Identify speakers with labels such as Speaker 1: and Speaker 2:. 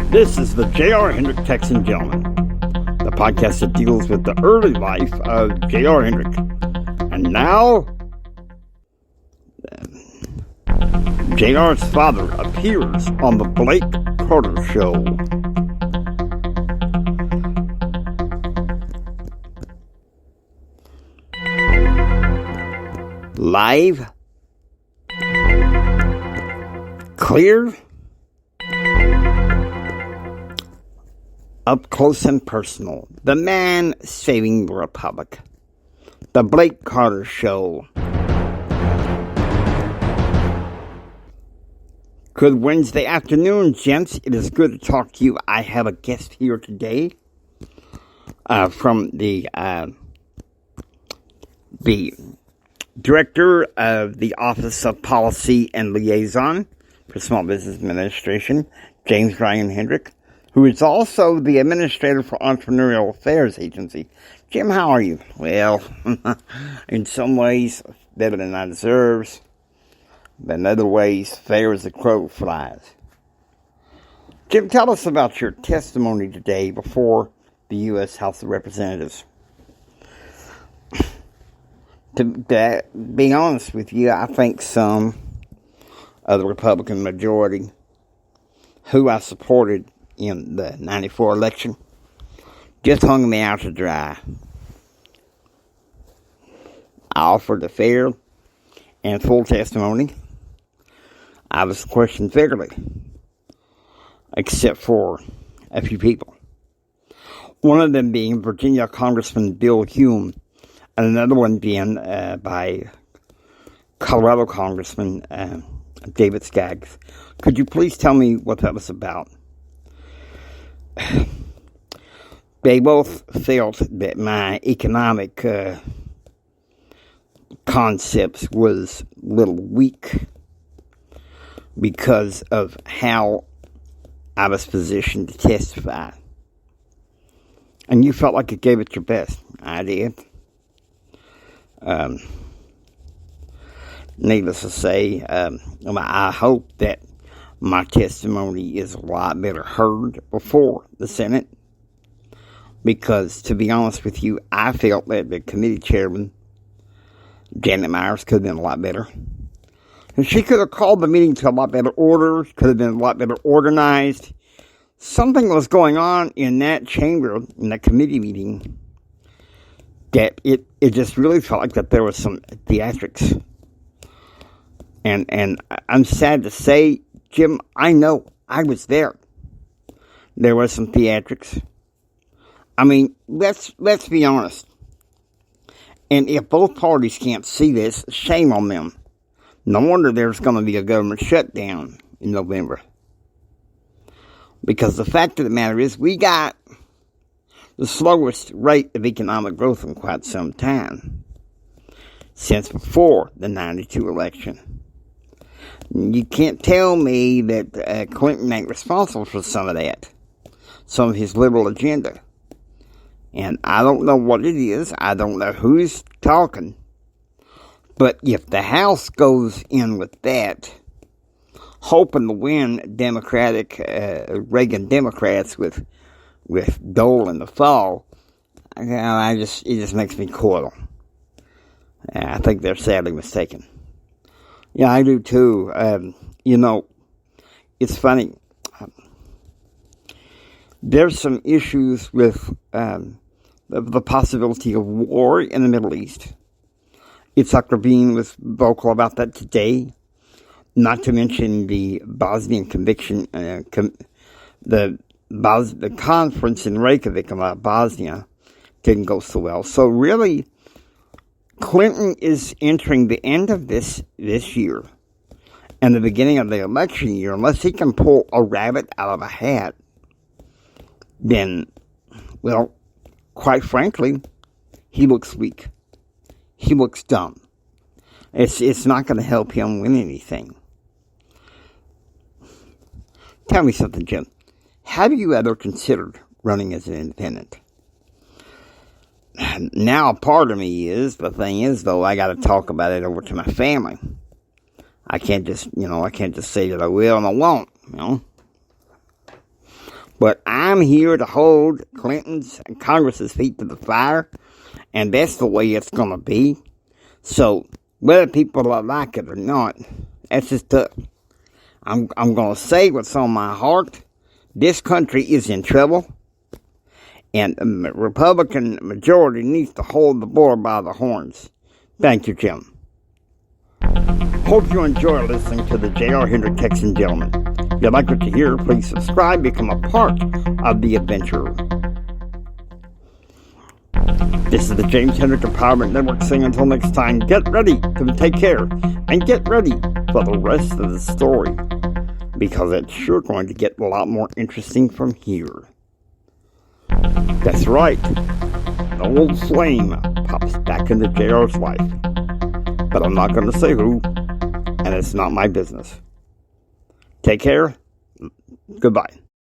Speaker 1: This is the J.R. Hendrick Texan Gentleman, the podcast that deals with the early life of J.R. Hendrick. And now, J.R.'s father appears on the Blake Carter Show. Live, clear, up close and personal. The man saving the Republic. The Blake Carter Show. Good Wednesday afternoon, gents. It is good to talk to you. I have a guest here today from the Director of the Office of Policy and Liaison for Small Business Administration, James Ryan Hendrick, who is also the Administrator for Entrepreneurial Affairs Agency. Jim, how are you? Well, in some ways, better than I deserve, but in other ways, fair as the crow flies. Jim, tell us about your testimony today before the U.S. House of Representatives. To be honest with you, I think some of the Republican majority who I supported in the 94 election just hung me out to dry. I offered a fair and full testimony. I was questioned fairly, except for a few people. One of them being Virginia Congressman Bill Hume, and another one being by Colorado Congressman David Skaggs. Could you please tell me what that was about? They both felt that my economic concepts was a little weak because of how I was positioned to testify. And you felt like you gave it your best. I did. Needless to say, I hope that my testimony is a lot better heard before the Senate, because, to be honest with you, I felt that the committee chairman, Janet Myers, could have been a lot better. And she could have called the meeting to a lot better order, could have been a lot better organized. Something was going on in that chamber, in that committee meeting, that it just really felt like that there was some theatrics. And I'm sad to say, Jim, I know, I was there. There was some theatrics. I mean, let's be honest. And if both parties can't see this, shame on them. No wonder there's going to be a government shutdown in November. Because the fact of the matter is, we got the slowest rate of economic growth in quite some time, since before the 92 election. You can't tell me that Clinton ain't responsible for some of that, some of his liberal agenda. And I don't know what it is. I don't know who's talking. But if the House goes in with that, hoping to win Democratic, Reagan Democrats with Dole in the fall, it just makes me coil. I think they're sadly mistaken. Yeah, I do too. It's funny. There's some issues with the possibility of war in the Middle East. Itzhak Rabin was vocal about that today. Not to mention the Bosnian conviction, the conference in Reykjavik about Bosnia didn't go so well. So really, Clinton is entering the end of this year and the beginning of the election year. Unless he can pull a rabbit out of a hat, then, well, quite frankly, he looks weak. He looks dumb. It's not going to help him win anything. Tell me something, Jim. Have you ever considered running as an independent? Now, part of me is, the thing is, though, I got to talk about it over to my family. I can't just say that I will and I won't, But I'm here to hold Clinton's and Congress's feet to the fire, and that's the way it's going to be. So, whether people like it or not, that's just tough. I'm going to say what's on my heart. This country is in trouble, and the Republican majority needs to hold the bull by the horns. Thank you, Jim. Hope you enjoy listening to the J.R. Hendrick Texan Gentleman. If you like what you hear, please subscribe, become a part of the adventure. This is the James Hendrick Empowerment Network saying until next time, get ready to take care and get ready for the rest of the story, because it's sure going to get a lot more interesting from here. That's right, the old flame pops back into JR's life, but I'm not going to say who, and it's not my business. Take care. Goodbye.